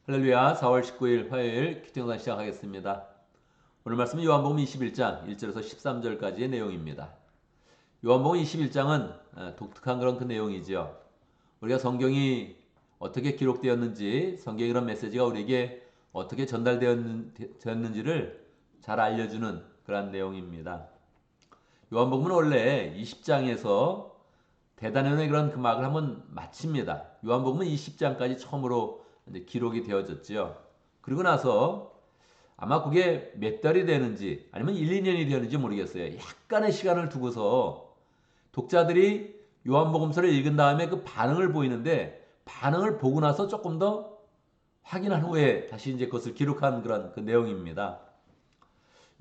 할렐루야. 4월 19일 화요일 큐티영상 시작하겠습니다. 오늘 말씀은 요한복음 21장 1절에서 13절까지의 내용입니다. 요한복음 21장은 독특한 그런 그 내용이죠. 우리가 성경이 어떻게 기록되었는지, 성경의 그런 메시지가 우리에게 어떻게 전달되었는지를 잘 알려주는 그런 내용입니다. 요한복음은 원래 20장에서 대단원의 그런 그 막을 한번 마칩니다. 요한복음은 20장까지 처음으로 이제 기록이 되어졌죠. 그리고 나서 아마 그게 몇 달이 되는지 아니면 1, 2년이 되는지 모르겠어요. 약간의 시간을 두고서 독자들이 요한복음서를 읽은 다음에 그 반응을 보이는데 반응을 보고 나서 조금 더 확인한 후에 다시 이제 그것을 기록한 그런 그 내용입니다.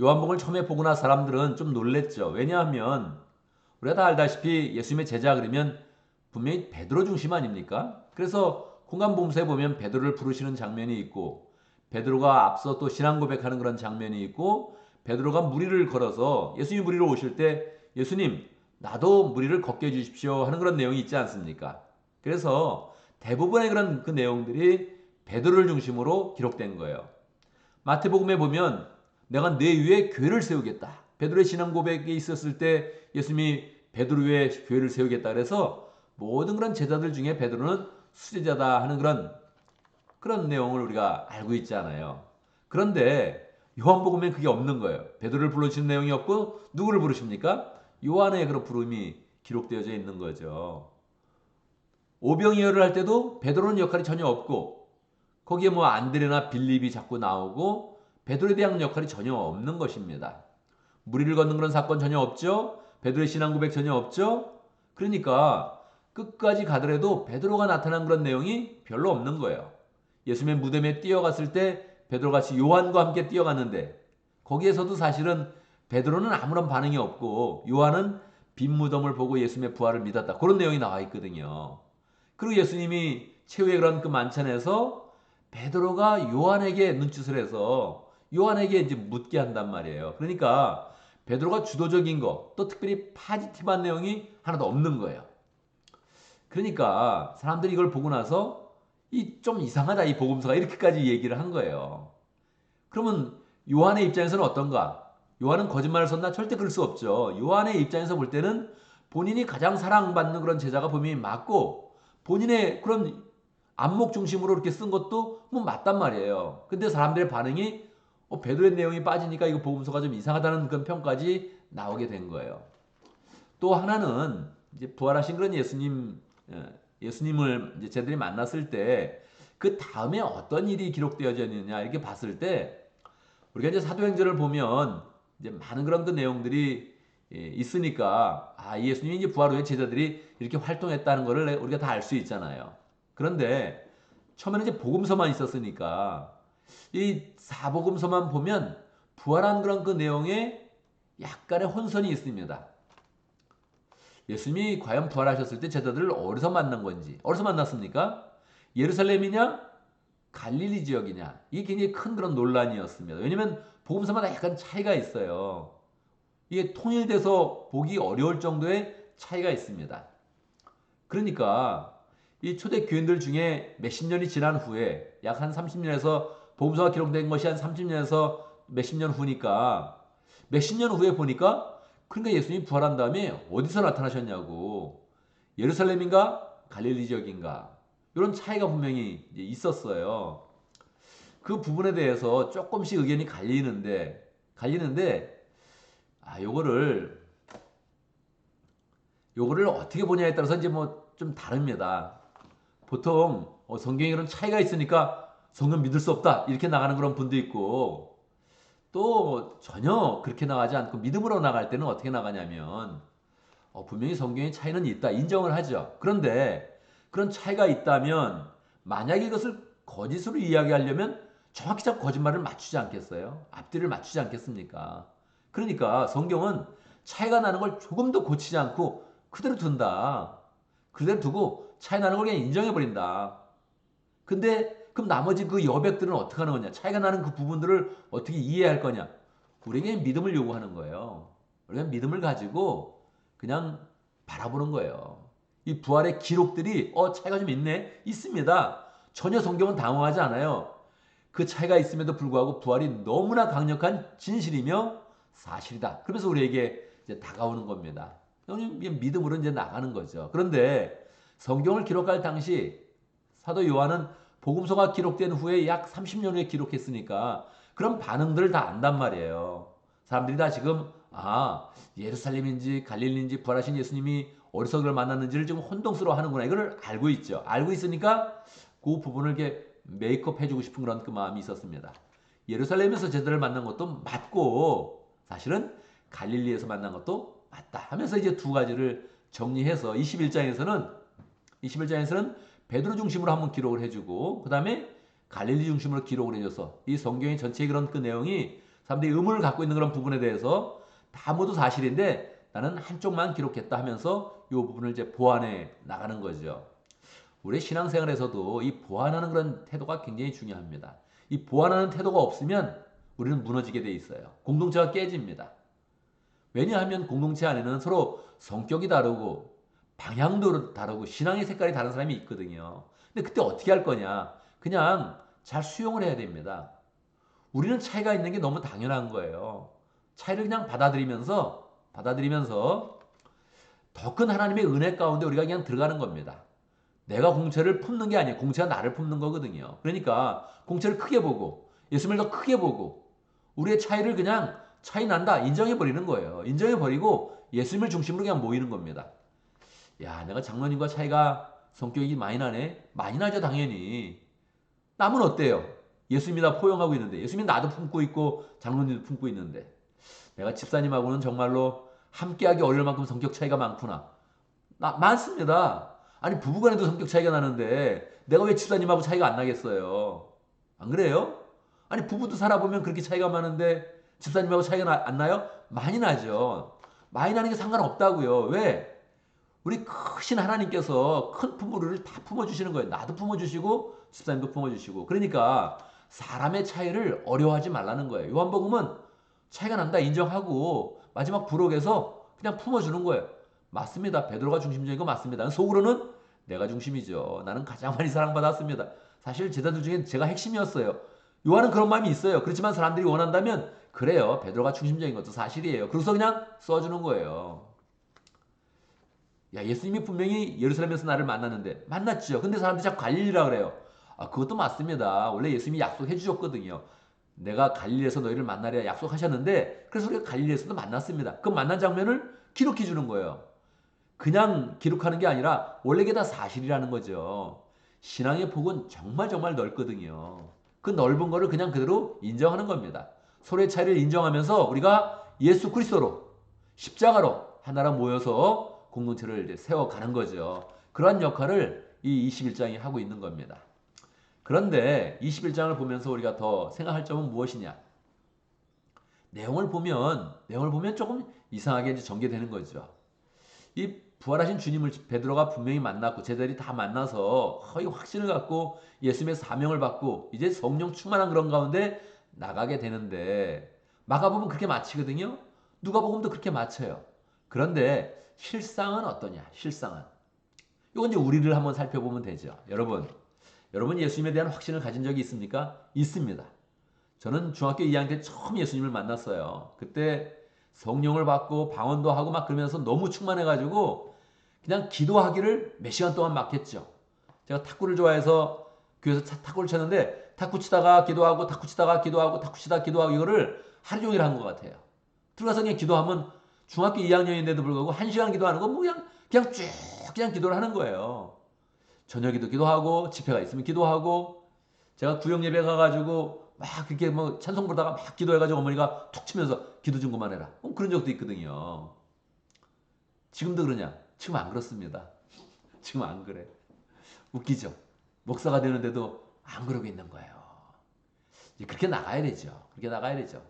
요한복음을 처음에 보고 나 사람들은 좀 놀랬죠. 왜냐하면 우리가 다 알다시피 예수님의 제자 그러면 분명히 베드로 중심 아닙니까? 그래서 공간복음서에 보면 베드로를 부르시는 장면이 있고 베드로가 앞서 또 신앙 고백하는 그런 장면이 있고 베드로가 무리를 걸어서 예수님 무리로 오실 때 예수님 나도 무리를 걷게 해주십시오 하는 그런 내용이 있지 않습니까? 그래서 대부분의 그런 그 내용들이 베드로를 중심으로 기록된 거예요. 마태복음에 보면 내가 내 위에 교회를 세우겠다. 베드로의 신앙 고백이 있었을 때 예수님이 베드로 위에 교회를 세우겠다 그래서 모든 그런 제자들 중에 베드로는 수제자다 하는 그런 내용을 우리가 알고 있잖아요. 그런데 요한복음에 그게 없는 거예요. 베드로를 불러주신 내용이 없고 누구를 부르십니까? 요한의 그런 부름이 기록되어져 있는 거죠. 오병이어를 할 때도 베드로는 역할이 전혀 없고 거기에 뭐 안드레나 빌립이 자꾸 나오고 베드로에 대한 역할이 전혀 없는 것입니다. 무리를 걷는 그런 사건 전혀 없죠. 베드로의 신앙 고백 전혀 없죠. 그러니까 끝까지 가더라도 베드로가 나타난 그런 내용이 별로 없는 거예요. 예수님의 무덤에 뛰어갔을 때 베드로같이 요한과 함께 뛰어갔는데 거기에서도 사실은 베드로는 아무런 반응이 없고 요한은 빈 무덤을 보고 예수님의 부활을 믿었다. 그런 내용이 나와 있거든요. 그리고 예수님이 최후의 그런 그 만찬에서 베드로가 요한에게 눈짓을 해서 요한에게 이제 묻게 한단 말이에요. 그러니까 베드로가 주도적인 거, 또 특별히 파지티브한 내용이 하나도 없는 거예요. 그러니까 사람들이 이걸 보고 나서 이 좀 이상하다 이 복음서가 이렇게까지 얘기를 한 거예요. 그러면 요한의 입장에서는 어떤가? 요한은 거짓말을 썼나? 절대 그럴 수 없죠. 요한의 입장에서 볼 때는 본인이 가장 사랑받는 그런 제자가 분명히 맞고 본인의 그런 안목 중심으로 이렇게 쓴 것도 뭐 맞단 말이에요. 근데 사람들의 반응이 베드로의 내용이 빠지니까 이거 복음서가 좀 이상하다는 그런 평까지 나오게 된 거예요. 또 하나는 이제 부활하신 그런 예수님을 이제 쟤들이 만났을 때 그 다음에 어떤 일이 기록되어져 있느냐 이렇게 봤을 때 우리가 이제 사도행전을 보면 이제 많은 그런 그 내용들이 있으니까 이 예수님이 이제 부활 후에 제자들이 이렇게 활동했다는 것을 우리가 다 알 수 있잖아요. 그런데 처음에는 이제 복음서만 있었으니까 이 사복음서만 보면 부활한 그런 그 내용에 약간의 혼선이 있습니다. 예수님이 과연 부활하셨을 때 제자들을 어디서 만난 건지 어디서 만났습니까? 예루살렘이냐 갈릴리 지역이냐 이게 굉장히 큰 그런 논란이었습니다. 왜냐하면 복음서마다 약간 차이가 있어요. 이게 통일돼서 보기 어려울 정도의 차이가 있습니다. 그러니까 이 초대 교인들 중에 몇십 년이 지난 후에 약 한 30년에서 복음서가 기록된 것이 한 30년에서 몇십 년 후니까 몇십 년 후에 보니까 그러니까 예수님이 부활한 다음에 어디서 나타나셨냐고 예루살렘인가 갈릴리 지역인가 이런 차이가 분명히 있었어요. 그 부분에 대해서 조금씩 의견이 갈리는데 요거를 어떻게 보냐에 따라서 이제 뭐 좀 다릅니다. 보통 성경에 그런 차이가 있으니까 성경 믿을 수 없다 이렇게 나가는 그런 분도 있고 또 전혀 그렇게 나가지 않고 믿음으로 나갈 때는 어떻게 나가냐면 분명히 성경에 차이는 있다 인정을 하죠. 그런데 그런 차이가 있다면 만약에 이것을 거짓으로 이야기하려면 정확히 잡고 거짓말을 맞추지 않겠어요? 앞뒤를 맞추지 않겠습니까? 그러니까 성경은 차이가 나는 걸 조금 더 고치지 않고 그대로 둔다. 그대로 두고 차이 나는 걸 그냥 인정해버린다. 근데 그럼 나머지 그 여백들은 어떻게 하는 거냐? 차이가 나는 그 부분들을 어떻게 이해할 거냐? 우리에게 믿음을 요구하는 거예요. 우리가 믿음을 가지고 그냥 바라보는 거예요. 이 부활의 기록들이 차이가 좀 있네? 있습니다. 전혀 성경은 당황하지 않아요. 그 차이가 있음에도 불구하고 부활이 너무나 강력한 진실이며 사실이다. 그러면서 우리에게 이제 다가오는 겁니다. 믿음으로 이제 나가는 거죠. 그런데 성경을 기록할 당시 사도 요한은 복음서가 기록된 후에 약 30년 후에 기록했으니까 그런 반응들을 다 안단 말이에요. 사람들이 다 지금 예루살렘인지 갈릴리인지 부활하신 예수님이 어디서 그걸 만났는지를 지금 혼동스러워 하는구나. 이걸 알고 있죠. 알고 있으니까 그 부분을 이렇게 메이크업 해주고 싶은 그런 그 마음이 있었습니다. 예루살렘에서 제자를 만난 것도 맞고 사실은 갈릴리에서 만난 것도 맞다 하면서 이제 두 가지를 정리해서 21장에서는 베드로 중심으로 한번 기록을 해주고 그 다음에 갈릴리 중심으로 기록을 해줘서 이 성경의 전체의 그런 그 내용이 사람들이 의문을 갖고 있는 그런 부분에 대해서 다 모두 사실인데 나는 한쪽만 기록했다 하면서 이 부분을 이제 보완해 나가는 거죠. 우리 신앙생활에서도 이 보완하는 그런 태도가 굉장히 중요합니다. 이 보완하는 태도가 없으면 우리는 무너지게 돼 있어요. 공동체가 깨집니다. 왜냐하면 공동체 안에는 서로 성격이 다르고 방향도 다르고 신앙의 색깔이 다른 사람이 있거든요. 근데 그때 어떻게 할 거냐? 그냥 잘 수용을 해야 됩니다. 우리는 차이가 있는 게 너무 당연한 거예요. 차이를 그냥 받아들이면서 더 큰 하나님의 은혜 가운데 우리가 그냥 들어가는 겁니다. 내가 공체를 품는 게 아니에요. 공체가 나를 품는 거거든요. 그러니까 공체를 크게 보고 예수님을 더 크게 보고 우리의 차이를 그냥 차이 난다 인정해 버리는 거예요. 인정해 버리고 예수님을 중심으로 그냥 모이는 겁니다. 야, 내가 장로님과 차이가 성격이 많이 나네? 많이 나죠, 당연히. 남은 어때요? 예수님이 나 포용하고 있는데, 예수님이 나도 품고 있고, 장로님도 품고 있는데, 내가 집사님하고는 정말로 함께하기 어려울 만큼 성격 차이가 많구나. 많습니다. 아니, 부부간에도 성격 차이가 나는데, 내가 왜 집사님하고 차이가 안 나겠어요? 안 그래요? 아니, 부부도 살아보면 그렇게 차이가 많은데, 집사님하고 차이가 안 나요? 많이 나죠. 많이 나는 게 상관없다고요. 왜? 우리 크신 하나님께서 큰 부모를 다 품어주시는 거예요. 나도 품어주시고 집사님도 품어주시고. 그러니까 사람의 차이를 어려워하지 말라는 거예요. 요한복음은 차이가 난다 인정하고 마지막 부록에서 그냥 품어주는 거예요. 맞습니다. 베드로가 중심적인 거 맞습니다. 속으로는 내가 중심이죠. 나는 가장 많이 사랑받았습니다. 사실 제자들 중에 제가 핵심이었어요. 요한은 그런 마음이 있어요. 그렇지만 사람들이 원한다면 그래요. 베드로가 중심적인 것도 사실이에요. 그래서 그냥 써주는 거예요. 야, 예수님이 분명히 예루살렘에서 나를 만났는데 만났죠. 근데 사람들이 자꾸 갈릴리라 그래요. 그것도 맞습니다. 원래 예수님이 약속해 주셨거든요. 내가 갈릴리에서 너희를 만나리라 약속하셨는데 그래서 우리가 갈릴리에서도 만났습니다. 그 만난 장면을 기록해 주는 거예요. 그냥 기록하는 게 아니라 원래 이게 다 사실이라는 거죠. 신앙의 폭은 정말 넓거든요. 그 넓은 거를 그냥 그대로 인정하는 겁니다. 서로의 차이를 인정하면서 우리가 예수 그리스도로 십자가로 하나로 모여서 공동체를 이제 세워가는 거죠. 그러한 역할을 이 21장이 하고 있는 겁니다. 그런데 21장을 보면서 우리가 더 생각할 점은 무엇이냐? 내용을 보면 조금 이상하게 이제 전개되는 거죠. 이 부활하신 주님을 베드로가 분명히 만났고 제자들이 다 만나서 거의 확신을 갖고 예수님의 사명을 받고 이제 성령 충만한 그런 가운데 나가게 되는데 마가복음 그렇게 마치거든요. 누가복음도 그렇게 마쳐요. 그런데 실상은 어떠냐? 실상은. 이건 이제 우리를 한번 살펴보면 되죠. 여러분 예수님에 대한 확신을 가진 적이 있습니까? 있습니다. 저는 중학교 2학년 때 처음 예수님을 만났어요. 그때 성령을 받고 방언도 하고 막 그러면서 너무 충만해가지고 그냥 기도하기를 몇 시간 동안 막 했죠. 제가 탁구를 좋아해서 교회에서 탁구를 쳤는데 탁구 치다가 기도하고 탁구 치다가 기도하고 탁구 치다가 기도하고 이거를 하루 종일 한 것 같아요. 들어가서 그냥 기도하면 중학교 2학년인데도 불구하고 1시간 기도하는 거 뭐 그냥 쭉 그냥 기도를 하는 거예요. 저녁에도 기도하고 집회가 있으면 기도하고 제가 구역 예배 가가지고 막 그렇게 뭐 찬송 부르다가 막 기도해가지고 어머니가 툭 치면서 기도 좀 그만해라. 그런 적도 있거든요. 지금도 그러냐? 지금 안 그렇습니다. 지금 안 그래. 웃기죠? 목사가 되는데도 안 그러고 있는 거예요. 이제 그렇게 나가야 되죠. 그렇게 나가야 되죠.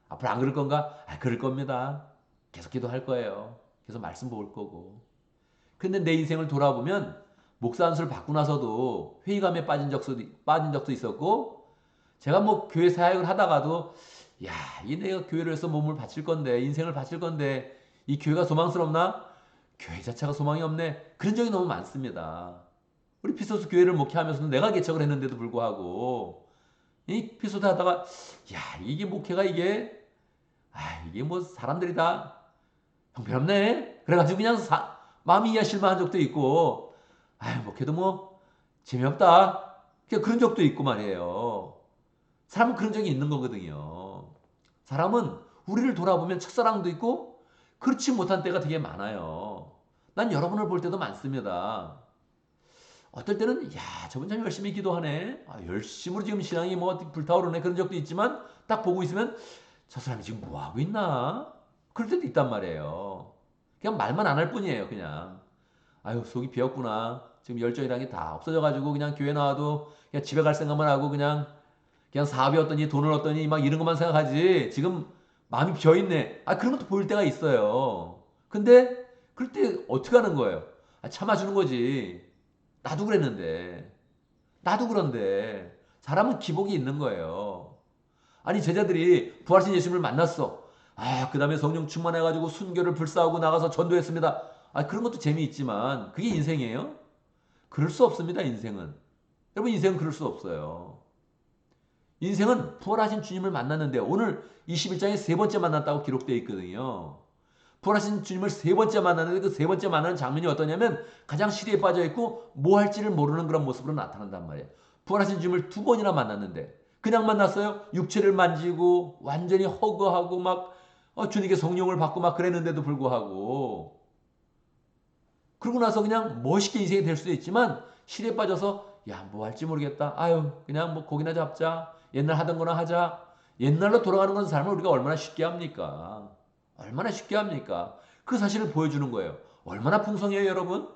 앞으로 안 그럴 건가? 그럴 겁니다. 계속 기도할 거예요. 계속 말씀 볼 거고. 근데 내 인생을 돌아보면 목사 안수를 받고 나서도 회의감에 빠진 적도 있었고 제가 뭐 교회 사역을 하다가도 야, 이 내가 교회를 해서 몸을 바칠 건데 인생을 바칠 건데 이 교회가 소망스럽나? 교회 자체가 소망이 없네. 그런 적이 너무 많습니다. 우리 피소스 교회를 목회하면서도 내가 개척을 했는데도 불구하고 이 피소대 하다가 야 이게 목회가 이게 뭐 사람들이 다 형편없네. 그래가지고 그냥 마음이 실망한 적도 있고 목회도 뭐 재미없다. 그런 적도 있고 말이에요. 사람은 그런 적이 있는 거거든요. 사람은 우리를 돌아보면 첫사랑도 있고 그렇지 못한 때가 되게 많아요. 난 여러분을 볼 때도 많습니다. 어떨 때는 저분 참 열심히 기도하네. 열심으로 지금 신앙이 뭐 불타오르네. 그런 적도 있지만 딱 보고 있으면 저 사람이 지금 뭐 하고 있나? 그럴 때도 있단 말이에요. 그냥 말만 안 할 뿐이에요. 그냥 속이 비었구나. 지금 열정이란 게 다 없어져가지고 그냥 교회 나와도 그냥 집에 갈 생각만 하고 그냥 사업이 어떠니 돈을 어떠니 막 이런 것만 생각하지 지금 마음이 비어있네. 그런 것도 보일 때가 있어요. 근데 그럴 때 어떻게 하는 거예요? 참아주는 거지. 나도 그랬는데. 나도 그런데. 사람은 기복이 있는 거예요. 아니 제자들이 부활신 예수님을 만났어. 그 다음에 성령 충만해가지고 순교를 불사하고 나가서 전도했습니다. 그런 것도 재미있지만 그게 인생이에요? 그럴 수 없습니다. 인생은. 여러분 인생은 그럴 수 없어요. 인생은 부활하신 주님을 만났는데 오늘 21장에 세 번째 만났다고 기록되어 있거든요. 부활하신 주님을 세 번째 만났는데 그 세 번째 만나는 장면이 어떠냐면 가장 시리에 빠져 있고 뭐 할지를 모르는 그런 모습으로 나타난단 말이에요. 부활하신 주님을 두 번이나 만났는데 그냥 만났어요? 육체를 만지고 완전히 허거하고 막 주님께 성령을 받고 막 그랬는데도 불구하고 그러고 나서 그냥 멋있게 인생이 될 수도 있지만 시리에 빠져서 뭐 할지 모르겠다. 그냥 뭐 고기나 잡자. 옛날 하던 거나 하자. 옛날로 돌아가는 건 삶을 우리가 얼마나 쉽게 합니까? 얼마나 쉽게 합니까? 그 사실을 보여주는 거예요. 얼마나 풍성해요, 여러분?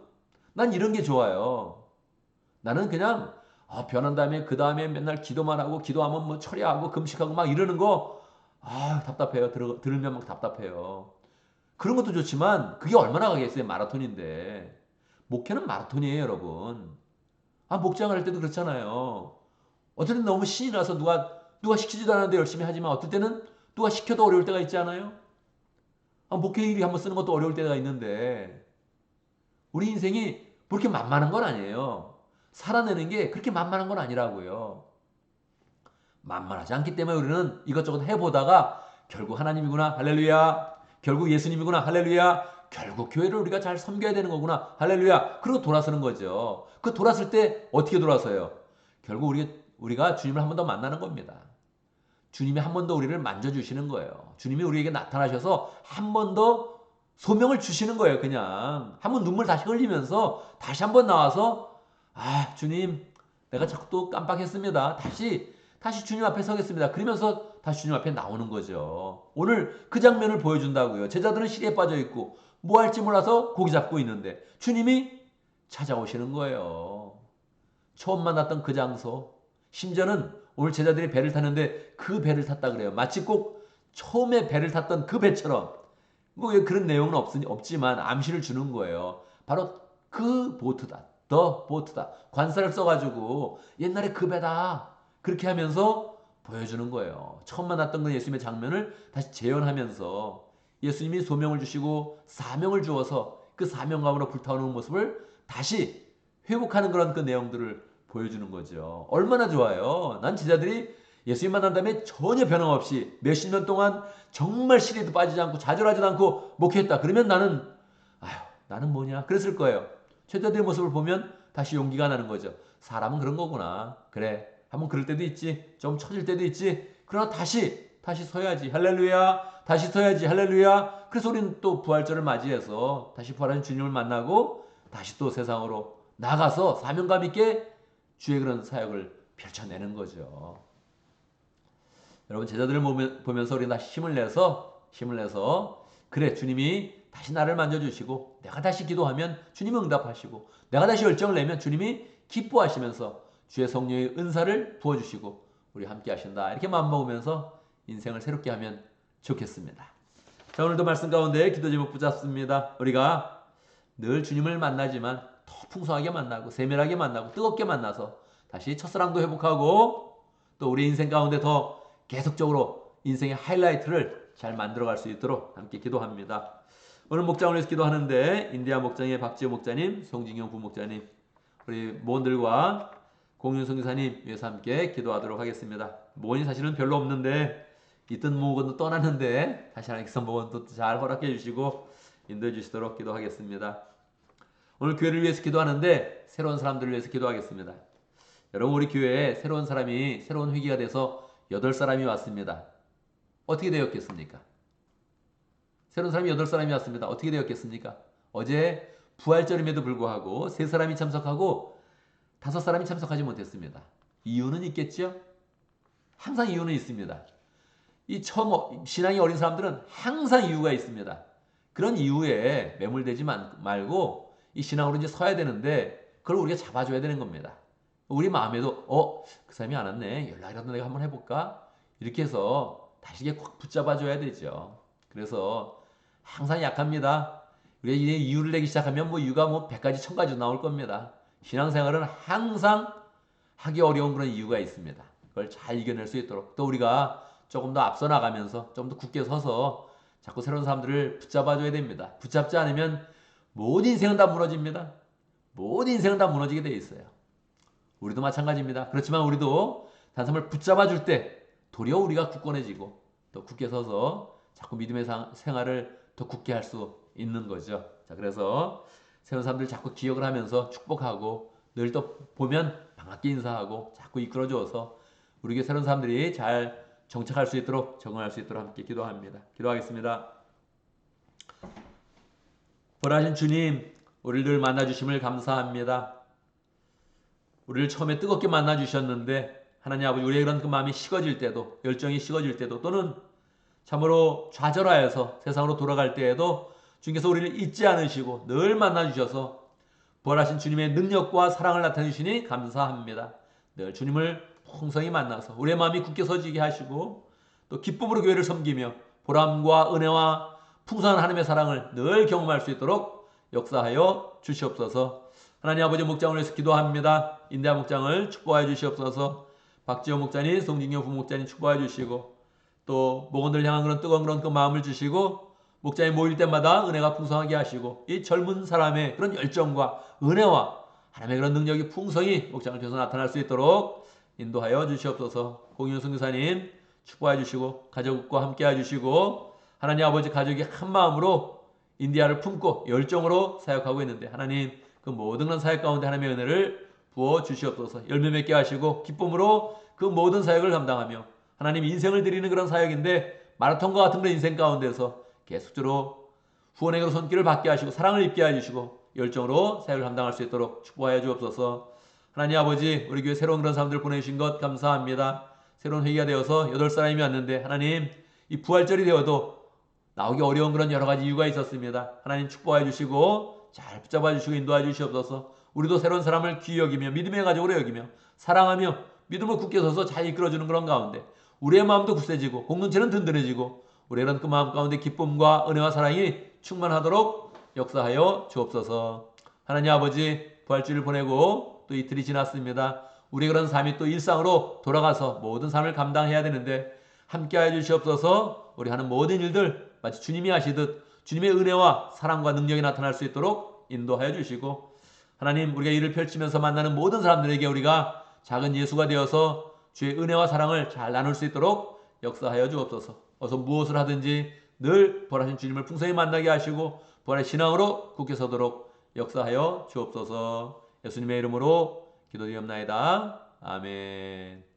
난 이런 게 좋아요. 나는 그냥 변한 다음에 그 다음에 맨날 기도만 하고 기도하면 뭐 처리하고 금식하고 막 이러는 거 답답해요. 들으면 막 답답해요. 그런 것도 좋지만 그게 얼마나 가겠어요? 마라톤인데. 목회는 마라톤이에요, 여러분. 목장을 할 때도 그렇잖아요. 어떨 때는 너무 신이 나서 누가 시키지도 않았는데 열심히 하지만 어떨 때는 누가 시켜도 어려울 때가 있지 않아요? 목회 일이 한번 쓰는 것도 어려울 때가 있는데 우리 인생이 그렇게 만만한 건 아니에요. 살아내는 게 그렇게 만만한 건 아니라고요. 만만하지 않기 때문에 우리는 이것저것 해보다가 결국 하나님이구나 할렐루야. 결국 예수님이구나 할렐루야. 결국 교회를 우리가 잘 섬겨야 되는 거구나 할렐루야. 그러고 돌아서는 거죠. 그 돌았을 때 어떻게 돌아서요? 결국 우리가 주님을 한 번 더 만나는 겁니다. 주님이 한 번 더 우리를 만져주시는 거예요. 주님이 우리에게 나타나셔서 한 번 더 소명을 주시는 거예요. 그냥 한 번 눈물 다시 흘리면서 다시 한 번 나와서 주님 내가 자꾸 또 깜빡했습니다. 다시 주님 앞에 서겠습니다. 그러면서 다시 주님 앞에 나오는 거죠. 오늘 그 장면을 보여준다고요. 제자들은 시리에 빠져 있고 뭐 할지 몰라서 고기 잡고 있는데 주님이 찾아오시는 거예요. 처음 만났던 그 장소, 심지어는 오늘 제자들이 배를 탔는데 그 배를 탔다 그래요. 마치 꼭 처음에 배를 탔던 그 배처럼 뭐 그런 내용은 없지만 암시를 주는 거예요. 바로 그 보트다. 더 보트다. 관사를 써가지고 옛날에 그 배다. 그렇게 하면서 보여주는 거예요. 처음 만났던 그 예수님의 장면을 다시 재현하면서 예수님이 소명을 주시고 사명을 주어서 그 사명감으로 불타오르는 모습을 다시 회복하는 그런 그 내용들을 보여주는 거죠. 얼마나 좋아요. 난 제자들이 예수님 만난 다음에 전혀 변함없이 몇십 년 동안 정말 시리도 빠지지 않고 좌절하지도 않고 목회했다. 그러면 나는 뭐냐? 그랬을 거예요. 제자들의 모습을 보면 다시 용기가 나는 거죠. 사람은 그런 거구나. 그래. 한번 그럴 때도 있지. 좀 처질 때도 있지. 그러나 다시 서야지. 할렐루야. 다시 서야지. 할렐루야. 그래서 우리는 또 부활절을 맞이해서 다시 부활하신 주님을 만나고 다시 또 세상으로 나가서 사명감 있게 주의 그런 사역을 펼쳐내는 거죠. 여러분 제자들을 보면서 우리는 다시 힘을 내서 그래 주님이 다시 나를 만져주시고 내가 다시 기도하면 주님이 응답하시고 내가 다시 열정을 내면 주님이 기뻐하시면서 주의 성령의 은사를 부어주시고 우리 함께 하신다. 이렇게 마음먹으면서 인생을 새롭게 하면 좋겠습니다. 자, 오늘도 말씀 가운데 기도 제목 붙잡습니다. 우리가 늘 주님을 만나지만 더 풍성하게 만나고 세밀하게 만나고 뜨겁게 만나서 다시 첫사랑도 회복하고 또 우리 인생 가운데 더 계속적으로 인생의 하이라이트를 잘 만들어갈 수 있도록 함께 기도합니다. 오늘 목장을 위해서 기도하는데 인디아 목장의 박지호 목자님, 송진경 부목자님, 우리 모원들과 공윤성 기사님 위해서 함께 기도하도록 하겠습니다. 모건이 사실은 별로 없는데 있던 모건도 떠났는데 다시 하나님께서 모건도 잘 허락해 주시고 인도해 주시도록 기도하겠습니다. 오늘 교회를 위해서 기도하는데 새로운 사람들을 위해서 기도하겠습니다. 여러분, 우리 교회에 새로운 사람이 새로운 회기가 돼서 8사람이 왔습니다. 어떻게 되었겠습니까? 새로운 사람이 8사람이 왔습니다. 어떻게 되었겠습니까? 어제 부활절임에도 불구하고 3사람이 참석하고 5사람이 참석하지 못했습니다. 이유는 있겠죠? 항상 이유는 있습니다. 이 신앙이 어린 사람들은 항상 이유가 있습니다. 그런 이유에 매몰되지 말고 이 신앙으로 이제 서야 되는데 그걸 우리가 잡아줘야 되는 겁니다. 우리 마음에도 그 사람이 안 왔네. 연락이라도 내가 한번 해볼까? 이렇게 해서 다시 이게 꽉 붙잡아줘야 되죠. 그래서 항상 약합니다. 우리가 이제 이유를 내기 시작하면 이유가 100가지 1000가지 나올 겁니다. 신앙생활은 항상 하기 어려운 그런 이유가 있습니다. 그걸 잘 이겨낼 수 있도록 또 우리가 조금 더 앞서 나가면서 좀 더 굳게 서서 자꾸 새로운 사람들을 붙잡아줘야 됩니다. 붙잡지 않으면 모든 인생은 다 무너집니다. 모든 인생은 다 무너지게 돼 있어요. 우리도 마찬가지입니다. 그렇지만 우리도 다른 사람을 붙잡아줄 때 도리어 우리가 굳건해지고 또 굳게 서서 자꾸 믿음의 생활을 더 굳게 할 수 있는 거죠. 자, 그래서 새로운 사람들 자꾸 기억을 하면서 축복하고 늘 또 보면 반갑게 인사하고 자꾸 이끌어줘서 우리 교회 새로운 사람들이 잘 정착할 수 있도록 적응할 수 있도록 함께 기도합니다. 기도하겠습니다. 보라신 주님, 우리를 늘 만나주심을 감사합니다. 우리를 처음에 뜨겁게 만나주셨는데 하나님 아버지, 우리의 그런 그 마음이 식어질 때도, 열정이 식어질 때도, 또는 참으로 좌절하여서 세상으로 돌아갈 때에도 주님께서 우리를 잊지 않으시고 늘 만나주셔서 부활하신 주님의 능력과 사랑을 나타내주시니 감사합니다. 늘 주님을 풍성히 만나서 우리의 마음이 굳게 서지게 하시고 또 기쁨으로 교회를 섬기며 보람과 은혜와 풍성한 하나님의 사랑을 늘 경험할 수 있도록 역사하여 주시옵소서. 하나님 아버지, 목장을 위해서 기도합니다. 인대한 목장을 축복하여 주시옵소서. 박지호 목자님, 송진경 부목자님 축복하여 주시고 또 목원들 향한 그런 뜨거운 그런 그 마음을 주시고 목장이 모일 때마다 은혜가 풍성하게 하시고 이 젊은 사람의 그런 열정과 은혜와 하나님의 그런 능력이 풍성히 목장을 통해서 나타날 수 있도록 인도하여 주시옵소서. 공윤성 교사님 축복해 주시고 가족과 함께 해주시고 하나님 아버지, 가족이 한 마음으로 인디아를 품고 열정으로 사역하고 있는데 하나님 그 모든 그런 사역 가운데 하나님의 은혜를 부어 주시옵소서. 열매 맺게 하시고 기쁨으로 그 모든 사역을 감당하며 하나님 인생을 드리는 그런 사역인데 마라톤과 같은 그런 인생 가운데서 계속적으로 후원에게로 손길을 받게 하시고 사랑을 입게 해주시고 열정으로 사역을 감당할 수 있도록 축복하여 주옵소서. 하나님 아버지, 우리 교회 새로운 그런 사람들 보내주신 것 감사합니다. 새로운 회개가 되어서 8사람이 왔는데 하나님, 이 부활절이 되어도 나오기 어려운 그런 여러 가지 이유가 있었습니다. 하나님 축복해 주시고 잘 붙잡아 주시고 인도해 주시옵소서. 우리도 새로운 사람을 귀히 여기며 믿음의 가족으로 여기며 사랑하며 믿음을 굳게 서서 잘 이끌어주는 그런 가운데 우리의 마음도 굳세지고 공동체는 든든해지고 우리는 그 마음 가운데 기쁨과 은혜와 사랑이 충만하도록 역사하여 주옵소서. 하나님 아버지, 부활주를 보내고 또 이틀이 지났습니다. 우리 그런 삶이 또 일상으로 돌아가서 모든 삶을 감당해야 되는데 함께하여 주시옵소서. 우리 하는 모든 일들 마치 주님이 하시듯 주님의 은혜와 사랑과 능력이 나타날 수 있도록 인도하여 주시고 하나님, 우리가 일을 펼치면서 만나는 모든 사람들에게 우리가 작은 예수가 되어서 주의 은혜와 사랑을 잘 나눌 수 있도록 역사하여 주옵소서. 어서 무엇을 하든지 늘 부활하신 주님을 풍성히 만나게 하시고 부활의 신앙으로 굳게 서도록 역사하여 주옵소서. 예수님의 이름으로 기도드리옵나이다. 아멘.